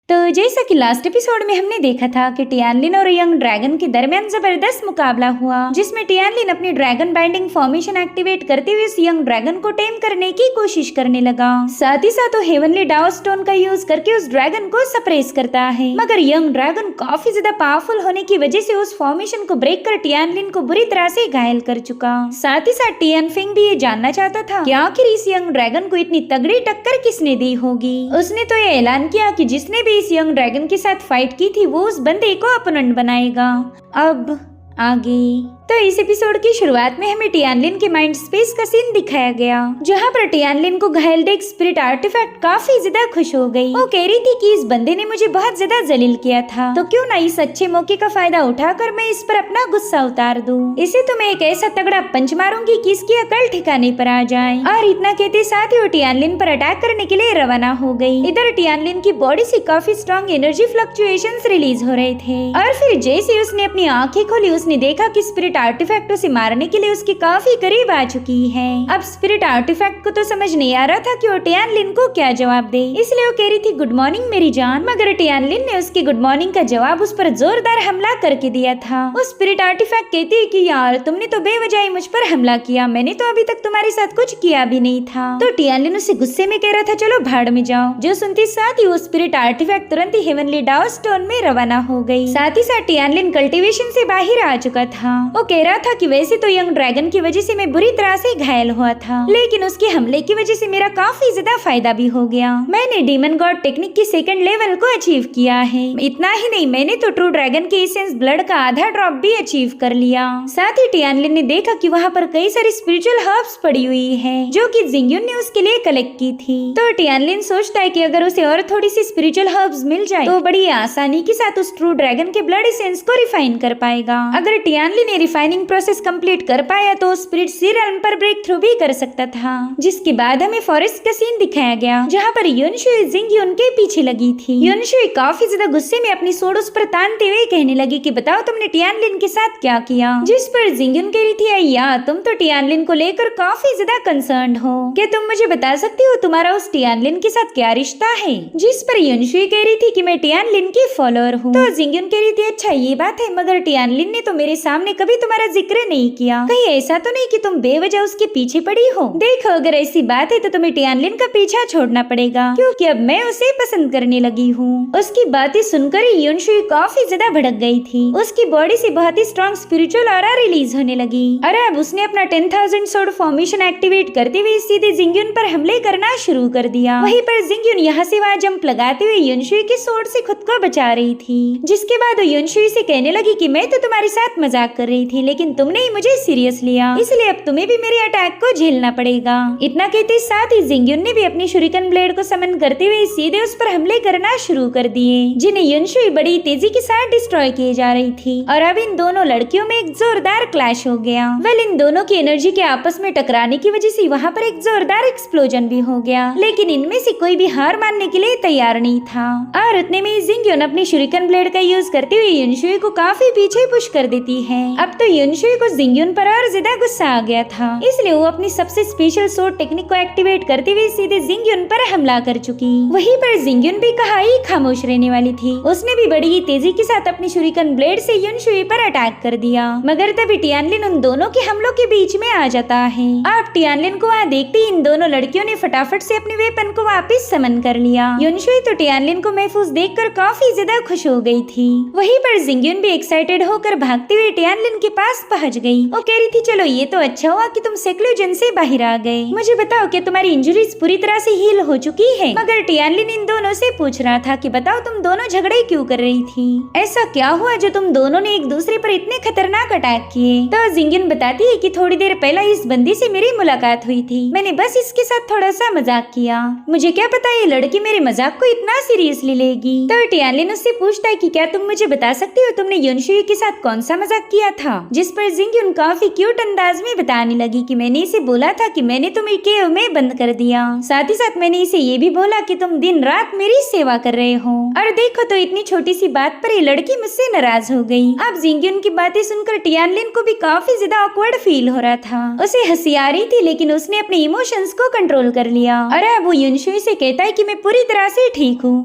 तो जैसा कि लास्ट एपिसोड में हमने देखा था कि टियानलिन और यंग ड्रैगन के दरमियान जबरदस्त मुकाबला हुआ, जिसमें टियानलिन अपनी ड्रैगन बाइंडिंग फॉर्मेशन एक्टिवेट करते हुए उस यंग ड्रैगन को टेम करने की कोशिश करने लगा। साथ ही साथ वो हेवनली डाओ स्टोन का यूज करके उस ड्रैगन को सप्रेस करता है, मगर यंग ड्रैगन काफी ज्यादा पावरफुल होने की वजह से उस फॉर्मेशन को ब्रेक कर टियानलिन को बुरी तरह से घायल कर चुका। साथ ही साथ टियानफिंग भी ये जानना चाहता था कि आखिर इस यंग ड्रैगन को इतनी तगड़ी टक्कर किसने दी होगी। उसने तो ये ऐलान किया कि जिसने भी इस यंग ड्रैगन के साथ फाइट की थी वो उस बंदे को अपोनेंट बनाएगा। अब आगे तो इस एपिसोड की शुरुआत में हमें टियानलिन के माइंड स्पेस का सीन दिखाया गया, जहाँ पर टियानलिन को घायल देख स्पिरिट आर्टिफैक्ट काफी ज्यादा खुश हो गई। वो कह रही थी कि इस बंदे ने मुझे बहुत ज्यादा जलील किया था, तो क्यों ना इस अच्छे मौके का फायदा उठाकर मैं इस पर अपना गुस्सा उतार दूं। इसे तो मैं एक ऐसा तगड़ा पंच मारूंगी कि इसकी अकल ठिकाने पर आ जाए। और इतना कहते साथ ही वो टियानलिन पर अटैक करने के लिए रवाना हो गई। इधर टियानलिन की बॉडी से काफी स्ट्रॉन्ग एनर्जी फ्लक्चुएशंस रिलीज हो रहे थे, और फिर जैसे उसने अपनी आंखें खोली उसने देखा कि स्पिरिट आर्टिफैक्ट उसे मारने के लिए उसके काफी करीब आ चुकी है। अब स्पिरिट आर्टिफैक्ट को तो समझ नहीं आ रहा था कि वो टियानलिन को क्या जवाब दे, इसलिए वो कह रही थी गुड मॉर्निंग मेरी जान, मगर टियानलिन ने उसकी गुड मॉर्निंग का जवाब उस पर जोरदार हमला करके दिया था। वो स्पिरिट आर्टिफैक्ट कहती है कि यार तुमने तो बेवजह ही मुझ पर हमला किया, मैंने तो अभी तक तुम्हारे साथ कुछ किया भी नहीं था। तो टियानलिन उसे गुस्से में कह रहा था चलो भाड़ में जाओ। जो सुनती साथ ही वो स्पिरिट आर्टिफैक्ट तुरंत ही हेवनली डाओ स्टोन में रवाना हो गई। साथ ही साथ टियानलिन कल्टीवेशन से बाहर आ चुका था। वो कह रहा था कि वैसे तो यंग ड्रैगन की वजह से मैं बुरी तरह से घायल हुआ था, लेकिन उसके हमले की वजह से मेरा काफी ज्यादा फायदा भी हो गया। मैंने डीमन गॉड टेक्निक की सेकंड लेवल को अचीव किया है। इतना ही नहीं, मैंने तो ट्रू ड्रैगन के एसेंस ब्लड का आधा ड्रॉप भी अचीव कर लिया। साथ ही टियानलिन ने देखा कि वहाँ पर कई सारी स्पिरिचुअल हर्ब्स पड़ी हुई है, जो कि जिंगयुन ने उसके लिए कलेक्ट की थी। तो टियानलिन सोचता है कि अगर उसे और थोड़ी सी स्पिरिचुअल हर्ब्स मिल जाए तो बड़ी आसानी के साथ उस ट्रू ड्रैगन के ब्लड एसेंस को रिफाइन कर पाएगा। अगर टियानलिन ये रिफाइनिंग प्रोसेस कंप्लीट कर पाया तो स्पिरिट सी रेल्म पर ब्रेक थ्रू भी कर सकता था। जिसके बाद हमें फॉरेस्ट का सीन दिखाया गया, जहाँ पर युनशुई जिंगयुन के पीछे लगी थी। युनशुई काफी ज्यादा गुस्से में अपनी सोड उस पर तानते हुए कहने लगी कि बताओ तुमने टियानलिन के साथ क्या किया। जिस पर जिंगयुन कह रही थी अय्या तुम तो टियानलिन को लेकर काफी ज्यादा कंसर्न हो, क्या तुम मुझे बता सकती हो तुम्हारा उस टियानलिन के साथ क्या रिश्ता है। जिस पर युनशुई कह रही थी कि मैं टियानलिन की फॉलोअर हूँ। तो जिंगयुन कह रही थी अच्छा ये बात है, मगर टियानलिन ने तो मेरे सामने कभी तुम्हारा जिक्र नहीं किया, कहीं ऐसा तो नहीं कि तुम बेवजह उसके पीछे पड़ी हो। देखो अगर ऐसी बात है तो तुम्हें टियानलिन का पीछा छोड़ना पड़ेगा, क्योंकि अब मैं उसे पसंद करने लगी हूँ। उसकी बातें सुनकर युनशुई काफी ज्यादा भड़क गई थी। उसकी बॉडी से बहुत ही स्ट्रॉन्ग स्पिरिचुअल ऑरा रिलीज होने लगी। और अब उसने अपना 10,000 सोड फॉर्मेशन एक्टिवेट करते हुए सीधे जिंगयुन पर हमले करना शुरू कर दिया। वहीं पर जिंगयुन यहाँ से वहाँ जंप लगाते हुए युनशुई के सोड से खुद को बचा रही थी। जिसके बाद वो युनशुई से कहने लगी कि मैं तो तुम्हारे साथ मजाक कर रही थी, लेकिन तुमने ही मुझे सीरियस लिया, इसलिए अब तुम्हें भी मेरे अटैक को झेलना पड़ेगा। इतना कहते साथ ही जिंगयुन ने भी अपनी शुरिकन ब्लेड को समन करते हुए सीधे उस पर हमले करना शुरू कर दिए, जिन्हें युनशुई बड़ी तेजी के साथ डिस्ट्रॉय किए जा रही थी। और अब इन दोनों लड़कियों में एक जोरदार क्लैश हो गया। वेल इन दोनों की एनर्जी के आपस में टकराने की वजह से वहाँ पर एक जोरदार एक्सप्लोजन भी हो गया, लेकिन इनमें से कोई भी हार मानने के लिए तैयार नहीं था। और उतने में जिंगयुन अपनी शुरिकन ब्लेड का यूज करते हुए युनशुई को काफी पीछे पुश कर देती है। अब तो युनशुई को जिंगयुन पर और ज्यादा गुस्सा आ गया था, इसलिए वो अपनी सबसे स्पेशल सोड टेक्निक को एक्टिवेट करते हुए सीधे जिंगयुन पर हमला कर चुकी। वहीं पर जिंगयुन भी कहाँ ही खामोश रहने वाली थी। उसने भी बड़ी ही तेजी के साथ अपनी शुरिकन ब्लेड से युनशुई पर अटैक कर दिया, मगर तभी टियानलिन उन दोनों के हमलों के बीच में आ जाता है। अब टियानलिन को वहाँ देखते ही इन दोनों लड़कियों ने फटाफट से अपने वेपन को वापस समन कर लिया। युनशुई तो टियानलिन को महफूज देखकर काफी ज्यादा खुश हो गई थी। वहीं पर जिंगयुन भी एक्साइटेड होकर भागते हुए टियानलिन के पास पहुँच गई। वो कह रही थी चलो ये तो अच्छा हुआ कि तुम सेक्लूजन से बाहर आ गए। मुझे बताओ कि तुम्हारी इंजरीज पूरी तरह से हील हो चुकी है। मगर टियानलिन इन दोनों से पूछ रहा था कि बताओ तुम दोनों झगड़े क्यों कर रही थी, ऐसा क्या हुआ जो तुम दोनों ने एक दूसरे पर इतने खतरनाक अटैक किए। तो जिंगयुन बताती है कि थोड़ी देर पहले इस बंदी से मेरी मुलाकात हुई थी, मैंने बस इसके साथ थोड़ा सा मजाक किया, मुझे क्या पता ये लड़की मेरे मजाक को इतना सीरियसली लेगी। तो टियानलिन उससे पूछता है कि क्या तुम मुझे बता सकती हो तुमने युनशुई के साथ कौन सा मजाक किया था। जिस पर जिंगयुन काफी क्यूट अंदाज में बताने लगी कि मैंने इसे बोला था कि मैंने तुम्हें केव में बंद कर दिया, साथ ही साथ मैंने इसे ये भी बोला कि तुम दिन रात मेरी सेवा कर रहे हो। और देखो तो इतनी छोटी सी बात पर ये लड़की मुझसे नाराज हो गई। अब जिंगयुन की बातें सुनकर टियानलिन को भी काफी ज्यादा ऑकवर्ड फील हो रहा था। उसे हंसी आ रही थी, लेकिन उसने अपने इमोशंस को कंट्रोल कर लिया। और अब वो युनशुई से कहता है कि मैं पूरी तरह से ठीक हूँ,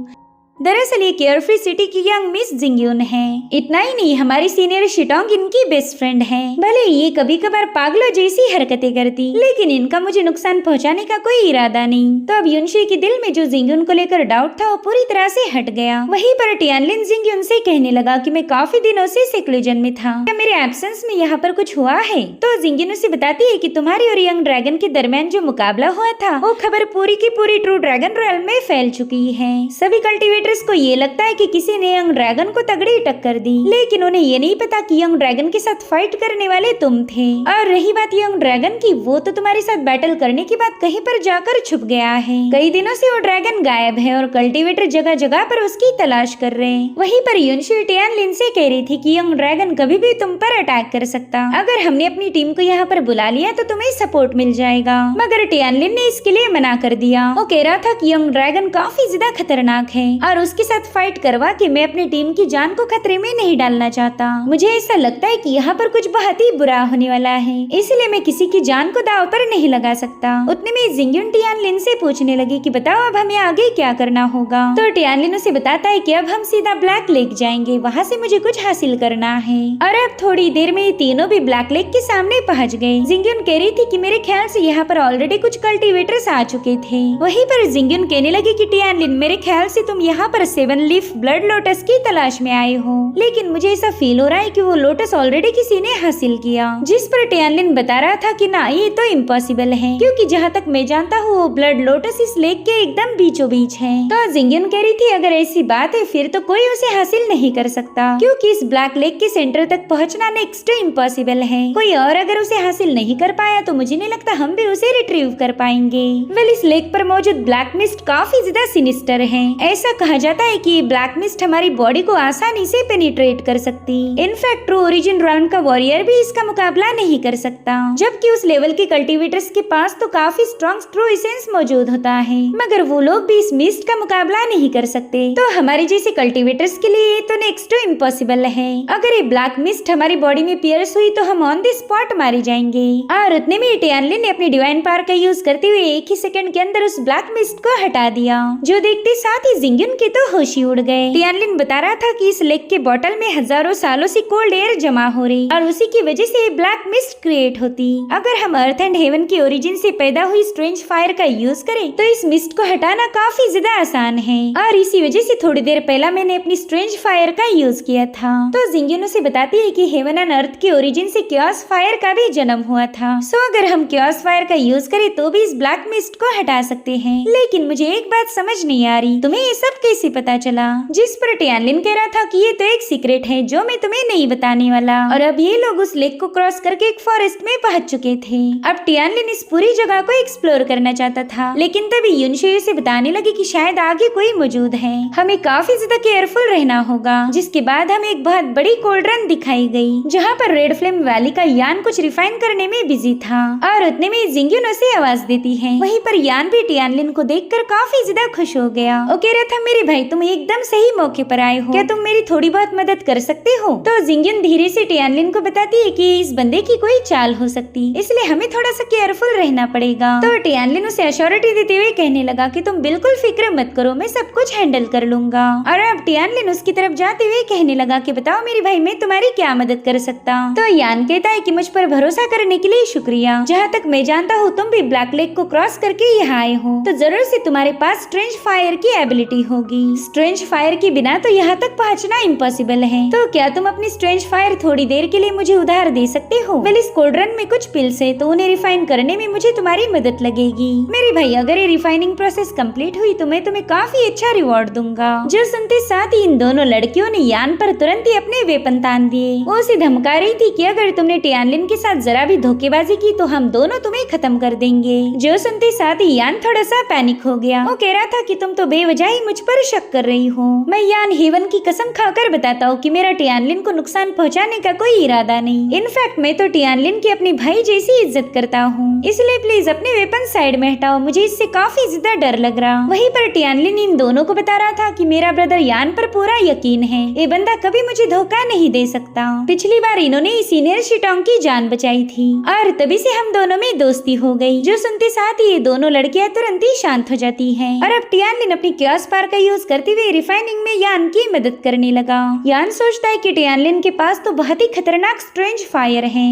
दरअसल ये केयरफ्री सिटी की यंग मिस जिंगयून है। इतना ही नहीं, हमारी सीनियर शिटोंग इनकी बेस्ट फ्रेंड है। भले ये कभी कभार पागलों जैसी हरकतें करती, लेकिन इनका मुझे नुकसान पहुंचाने का कोई इरादा नहीं। तो अब युनशी के दिल में जो जिंगयून को लेकर डाउट था वो पूरी तरह से हट गया। वहीं पर टियानलिन जिंगयून से कहने लगा कि मैं काफी दिनों से सेक्लूजन में था, क्या मेरे एब्सेंस में यहाँ पर कुछ हुआ है? तो जिंगयून उसे बताती है कि तुम्हारी और यंग ड्रैगन के दरमियान जो मुकाबला हुआ था वो खबर पूरी की पूरी ट्रू ड्रैगन रॉयल में फैल चुकी है। सभी कल्टीवेटर्स को ये लगता है कि किसी ने यंग ड्रैगन को तगड़ी टक्कर दी, लेकिन उन्हें ये नहीं पता कि यंग ड्रैगन के साथ फाइट करने वाले तुम थे। और रही बात यंग ड्रैगन की, वो तो तुम्हारे साथ बैटल करने के बाद कहीं पर जाकर छुप गया है। कई दिनों से वो ड्रैगन गायब है और कल्टीवेटर जगह जगह पर उसकी तलाश कर रहे हैं। वहीं पर युनशी टियानलिन से कह रही थी कि यंग ड्रैगन कभी भी तुम पर अटैक कर सकता, अगर हमने अपनी टीम को यहाँ पर बुला लिया तो तुम्हें सपोर्ट मिल जाएगा। मगर टियानलिन ने इसके लिए मना कर दिया। वो कह रहा था कि यंग ड्रैगन काफी ज्यादा खतरनाक है और उसके साथ फाइट करवा के मैं अपनी टीम की जान को खतरे में नहीं डालना चाहता। मुझे ऐसा लगता है कि यहाँ पर कुछ बहुत ही बुरा होने वाला है, इसलिए मैं किसी की जान को दांव पर नहीं लगा सकता। उतने में जिंगयून टियानलिन से पूछने लगी कि बताओ अब हमें आगे क्या करना होगा। तो टियानलिन उसे बताता है कि अब हम सीधा ब्लैक लेक जाएंगे, वहाँ से मुझे कुछ हासिल करना है। और अब थोड़ी देर में ये तीनों भी ब्लैक लेक के सामने पहुँच गए। जिंगयून कह रही थी कि मेरे ख्याल से यहाँ पर ऑलरेडी कुछ कल्टीवेटर्स आ चुके थे। वहीं पर जिंगयून कहने लगी कि टियानलिन मेरे ख्याल से तुम यहाँ पर 7 लीफ ब्लड लोटस की तलाश में आए हो, लेकिन मुझे ऐसा फील हो रहा है कि वो लोटस ऑलरेडी किसी ने हासिल किया। जिस पर टियानलिन बता रहा था कि ना ये तो इम्पॉसिबल है, क्योंकि जहाँ तक मैं जानता हूँ वो ब्लड लोटस इस लेक के एकदम बीचों बीच है। तो जिंगयून कह रही थी अगर ऐसी बात है फिर तो कोई उसे हासिल नहीं कर सकता, क्योंकि इस ब्लैक लेक के सेंटर तक पहुँचना नेक्स्ट टू इम्पॉसिबल है। कोई और अगर उसे हासिल नहीं कर पाया तो मुझे नहीं लगता हम भी उसे रिट्रीव कर पाएंगे। वेल इस लेक पर मौजूद ब्लैक मिस्ट काफी ज्यादा सिनिस्टर है। ऐसा कहा जाता है कि ब्लैक मिस्ट हमारी बॉडी को आसानी से पेनिट्रेट कर सकती। इनफैक्ट ट्रू ओरिजिन राउंड का वॉरियर भी इसका मुकाबला नहीं कर सकता, जबकि उस लेवल के कल्टीवेटर्स के पास तो काफी स्ट्रॉन्ग ट्रू एसेंस मौजूद होता है, मगर वो लोग भी इस मिस्ट का मुकाबला नहीं कर सकते। तो हमारे जैसे कल्टीवेटर्स के लिए तो नेक्स्ट टू इम्पॉसिबल है। अगर ये ब्लैक मिस्ट हमारी बॉडी में पियर्स हुई तो हम ऑन द स्पॉट मारे जाएंगे। और उतने में टियानलिन ने अपनी डिवाइन पावर का यूज करते हुए एक ही सेकंड के अंदर उस ब्लैक मिस्ट को हटा दिया, जो देखते साथ ही जिंगयून के तो होश ही उड़ गए। टियानलिन बता रहा था कि इस लेक के बॉटल में हजारों सालों से कोल्ड एयर जमा हो रही और उसी की वजह से ब्लैक मिस्ट क्रिएट होती। अगर हम अर्थ एंड हेवन की ओरिजिन से पैदा हुई स्ट्रेंज फायर का यूज करें तो इस मिस्ट को हटाना काफी ज्यादा आसान है, और इसी वजह से थोड़ी देर पहला मैंने अपनी स्ट्रेंज फायर का यूज किया था। तो जिंगयून उसे बताती है कि हेवन एंड अर्थ की ओरिजिन से क्योस फायर का भी जन्म हुआ था। सो अगर हम क्योस फायर का यूज करें तो भी इस ब्लैक मिस्ट को हटा सकते हैं। लेकिन मुझे एक बात समझ नहीं आ रही, तुम्हें ये सब कैसे पता चला? जिस पर टियानलिन कह रहा था कि ये तो एक सीक्रेट है जो मैं तुम्हें नहीं बताने वाला। और अब ये लोग उस लेक को क्रॉस करके एक फॉरेस्ट में पहुंच चुके थे। अब टियानलिन इस पूरी जगह को एक्सप्लोर करना चाहता था, लेकिन तभी युनशी से बताने लगी कि शायद आगे कोई मौजूद है, हमें काफी ज्यादा केयरफुल रहना होगा। जिसके बाद हमें एक बहुत बड़ी कोल्ड्रन दिखाई गई, जहाँ पर रेड फ्लेम वैली का यान कुछ रिफाइन करने में बिजी था। और उतने में जिंगयून उसे आवाज देती है। वहीं पर यान भी टियानलिन को देखकर काफी ज्यादा खुश हो गया। वो कह रहा था मेरे भाई तुम एकदम सही मौके पर आए हो, क्या तुम मेरी थोड़ी बहुत मदद कर सकते हो? तो जिंगयून धीरे से टियानलिन को बताती है कि इस बंदे की कोई चाल हो सकती, इसलिए हमें थोड़ा सा केयरफुल रहना पड़ेगा। तो टियानलिन उसे अश्योरिटी देते हुए कहने लगा कि तुम बिल्कुल फिक्र मत करो, मैं सब कुछ हैंडल कर लूंगा। और अब टियानलिन उसकी तरफ जाते हुए कहने लगा कि बताओ मेरे भाई मैं तुम्हारी क्या मदद कर सकता हूँ? तो यान कहता है कि मुझ पर भरोसा करने के लिए शुक्रिया। जहाँ तक मैं जानता हूँ तुम भी ब्लैक लेक को क्रॉस करके यहाँ आए हो, तो जरूर से तुम्हारे पास स्ट्रेंज फायर की एबिलिटी होगी। स्ट्रेंज फायर के बिना तो यहाँ तक पहुँचना इम्पॉसिबल है, तो क्या तुम अपनी स्ट्रेंज फायर थोड़ी देर के लिए मुझे उधार दे सकते हो? वेल इस कोल्ड्रन में कुछ पिल्स है, तो उन्हें रिफाइन करने में मुझे तुम्हारी मदद लगेगी। मेरे भाई अगर ये रिफाइनिंग प्रोसेस कंप्लीट हुई तो मैं तुम्हें काफी अच्छा रिवॉर्ड दूंगा। जो सुनते साथ ही इन दोनों लड़कियों ने यान पर तुरंत ही अपने वेपन तान दिए। वो उसे धमका रही थी कि अगर तुमने टियानलिन के साथ जरा भी धोखेबाजी की तो हम दोनों तुम्हें खत्म कर देंगे। जो सुनते साथ ही यान थोड़ा सा पैनिक हो गया। वो कह रहा था कि तुम तो बेवजह ही मुझ पर शक कर रही हो। मैं यान हेवन की कसम खाकर बताता हूँ कि मेरा टियानलिन को नुकसान पहुँचाने का कोई इरादा नहीं। इनफैक्ट मैं तो टियानलिन की अपनी भाई जैसी इज्जत करता हूँ, इसलिए प्लीज अपने वेपन साइड में हटाओ, मुझे इससे काफी ज्यादा डर लग रहा। वहीं पर टियानलिन इन दोनों को बता रहा था कि मेरा ब्रदर यान पर पूरा यकीन है, ये बंदा कभी मुझे धोखा नहीं दे सकता। पिछली बार इन्होंने सीनियर शिटोंग की जान बचाई थी और तभी से हम दोनों में दोस्ती हो गई। जो सुनते साथ ही ये दोनों लड़कियां तुरंत ही शांत हो जाती हैं। और अब टियानलिन अपनी क्योस पावर का यूज यूज करते हुए रिफाइनिंग में यान की मदद करने लगा। यान सोचता है कि टियानलिन के पास तो बहुत ही खतरनाक स्ट्रेंज फायर है।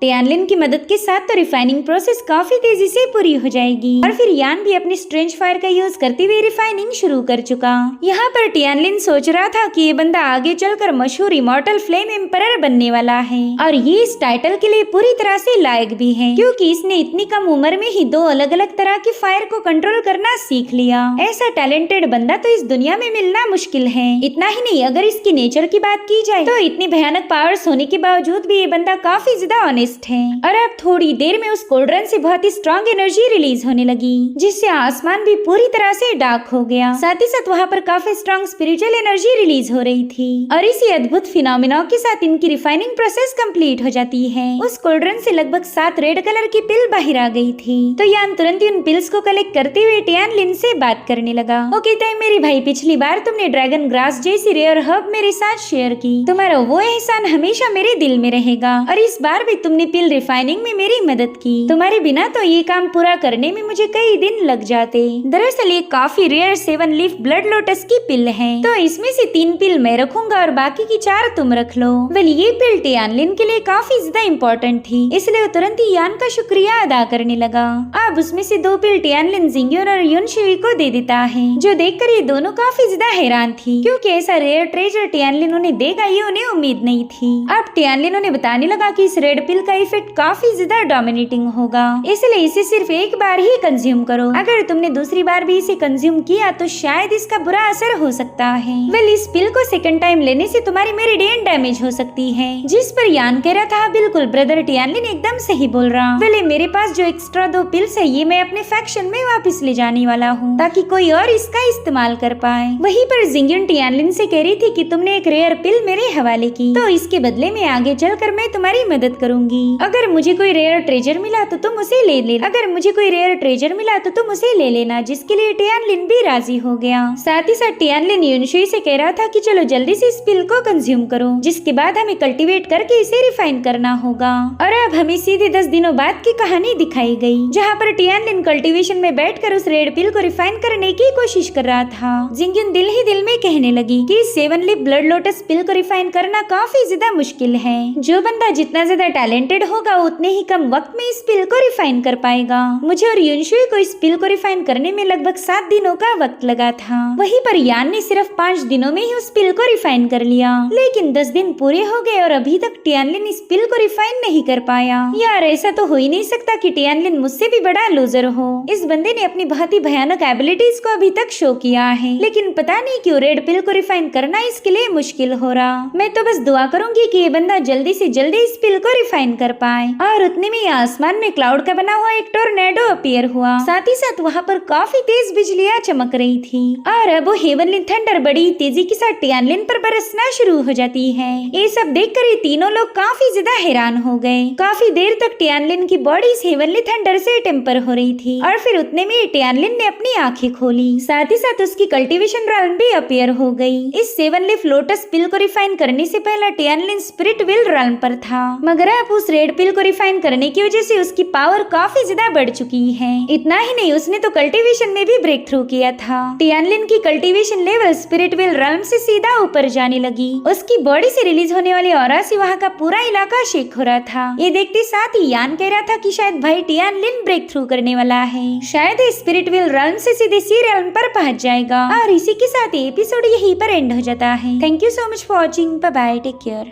टियानलिन की मदद के साथ तो रिफाइनिंग प्रोसेस काफी तेजी से पूरी हो जाएगी और फिर यान भी अपनी स्ट्रेंज फायर का यूज करते हुए रिफाइनिंग शुरू कर चुका। यहाँ पर टियानलिन सोच रहा था कि ये बंदा आगे चलकर मशहूर इमॉर्टल फ्लेम एम्परर बनने वाला है और ये इस टाइटल के लिए पूरी तरह से लायक भी है, क्योंकि इसने इतनी कम उम्र में ही 2 अलग अलग तरह की फायर को कंट्रोल करना सीख लिया। ऐसा टैलेंटेड बंदा तो इस दुनिया में मिलना मुश्किल है। इतना ही नहीं, अगर इसकी नेचर की बात की जाए तो इतनी भयानक पावर्स होने के बावजूद भी ये बंदा काफी ज्यादा ऑनेस्ट है। और अब थोड़ी देर में उस कोल्ड्रन से बहुत ही स्ट्रॉन्ग एनर्जी रिलीज होने लगी, जिससे आसमान भी पूरी तरह से डार्क हो गया। साथ ही साथ वहाँ पर काफी स्ट्रॉन्ग स्पिरिचुअल एनर्जी रिलीज हो रही थी और इसी अद्भुत फिनोमिना के साथ इनकी रिफाइनिंग प्रोसेस कंप्लीट हो जाती है। उस कोल्ड्रन से लगभग 7 रेड कलर की पिल बाहर आ गई थी, तो यान तुरंत ही उन पिल्स को कलेक्ट करते हुए टियानलिन से बात करने लगा। वो कहता है, मेरे भाई, पिछली बार तुमने ड्रैगन ग्रास जैसी रेयर हर्ब मेरे साथ शेयर की, तुम्हारा वो एहसान हमेशा मेरे दिल में रहेगा। और इस बार भी तुमने पिल रिफाइनिंग में मेरी मदद की, तुम्हारे बिना तो ये काम पूरा करने में मुझे कई दिन लग जाते। दरअसल ये काफी रेयर 7 लीफ ब्लड लोटस की पिल है, तो इसमें से 3 पिल मैं रखूंगा और बाकी की 4 तुम रख लो। वेल, ये पिल टियानलिन के लिए काफी ज्यादा इम्पोर्टेंट थी, इसलिए वो तुरंत ही यान का शुक्रिया अदा करने लगा। अब उसमें से 2 पिल टियानलिन जिंग्योन और युनशुई को दे देता है, जो देखकर ये दोनों काफी ज्यादा हैरान थी, क्योंकि ऐसा रेयर ट्रेजर टियानलिन उन्हें देगा ये उन्हें उम्मीद नहीं थी। अब टियानलिन उन्हें बताने लगा कि इस रेड पिल का इफेक्ट काफी ज्यादा डोमिनेटिंग होगा, इसलिए इसे सिर्फ एक बार ही कंज्यूम करो। अगर तुमने दूसरी बार भी इसे कंज्यूम किया तो शायद इसका बुरा असर हो सकता है। वेल, इस पिल को सेकंड टाइम लेने से तुम्हारी मेरिडियन डैमेज हो सकती है। जिस पर यान कह रहा था, बिल्कुल ब्रदर टियानलिन एकदम सही बोल रहा। वेल, मेरे पास जो एक्स्ट्रा 2 पिल्स है, ये मैं अपने फैक्शन में वापस ले जाने वाला हूँ, ताकि कोई और इसका इस्तेमाल कर पाए। वहीं पर जिंग्युन टियानलिन से कह रही थी कि तुमने एक रेयर पिल मेरे हवाले की, तो इसके बदले में आगे चलकर मैं तुम्हारी मदद करूंगी। अगर मुझे कोई रेयर ट्रेजर मिला तो तुम उसे ले लेना, अगर मुझे कोई रेयर ट्रेजर मिला तो तुम उसे ले लेना, जिसके लिए टियानलिन भी राजी हो गया। साथ ही साथ टियानलिन युनशुई से कह रहा था कि चलो जल्दी से इस पिल को कंज्यूम करो, जिसके बाद हमें कल्टीवेट करके इसे रिफाइन करना होगा। और अब हमें सीधे 10 दिनों बाद की कहानी दिखाई गई, जहाँ पर टियानलिन कल्टीवेशन में बैठकर उस रेड पिल को रिफाइन करने की कोशिश कर रहा था। जिंग्युन दिल ही दिल में कहने लगी कि 7 लीफ ब्लड लोटस पिल को रिफाइन करना काफी ज्यादा मुश्किल है। जो बंदा जितना ज्यादा टैलेंटेड होगा उतने ही कम वक्त में इस पिल को रिफाइन कर पाएगा। मुझे और युनशुई को इस पिल को रिफाइन करने में लगभग 7 दिनों का वक्त लगा था, वहीं पर यान ने सिर्फ 5 दिनों में ही उस पिल को रिफाइन कर लिया। लेकिन 10 दिन पूरे हो गए और अभी तक टियानलिन इस पिल को रिफाइन नहीं कर पाया। यार, ऐसा तो हो ही नहीं सकता कि टियानलिन मुझसे भी बड़ा लूजर हो। इस बंदे ने अपनी बहुत ही भयानक एबिलिटीज को अभी तक शो किया है, लेकिन पता नहीं क्यों रेड पिल को रिफाइन करना इसके लिए मुश्किल हो रहा। मैं तो बस दुआ करूंगी कि ये बंदा जल्दी से जल्दी इस पिल को रिफाइन कर पाए। और उतने में आसमान में क्लाउड का बना हुआ एक टोर्नेडो अपीयर हुआ। साथ ही साथ वहाँ पर काफी तेज बिजलियाँ चमक रही थी और अब वो हेवनली थंडर बड़ी तेजी के साथ टियानलिन पर बरसना शुरू हो जाती है। ये सब देखकर ये तीनों लोग काफी ज्यादा हैरान हो गए। काफी देर तक टियानलिन की बॉडी इस हेवनली थंडर से टेम्पर हो रही थी और फिर उतने में टियानलिन ने अपनी आंखें खोली। साथ ही साथ उसकी कल्टीवेशन रॉल्म भी अपीयर हो गई। इस 7 लीफ लोटस पिल को रिफाइन करने से पहले टियानलिन स्पिरिट विल रॉल्म पर था, मगर अब उस रेड पिल को रिफाइन करने की वजह से उसकी पावर काफी ज्यादा बढ़ चुकी है। इतना ही नहीं, उसने तो कल्टीवेशन में भी ब्रेक थ्रू किया था। टियानलिन की कल्टीवेशन लेवल स्पिरिट विल रॉल्म से सीधा ऊपर जाने लगी। उसकी बॉडी से रिलीज होने वाली ऑरा से वहाँ का पूरा इलाका शेक हो रहा था। ये देखते साथ ही यान कह रहा था कि शायद भाई टियानलिन ब्रेक थ्रू करने वाला है, शायद स्पिरिट विल रॉल्म से सीधे सी रॉल्म पर पहुंच जाएगा। और इसी के साथ एपिसोड यहीं पर एंड हो जाता है। Thank you so much for watching. Bye bye, take care.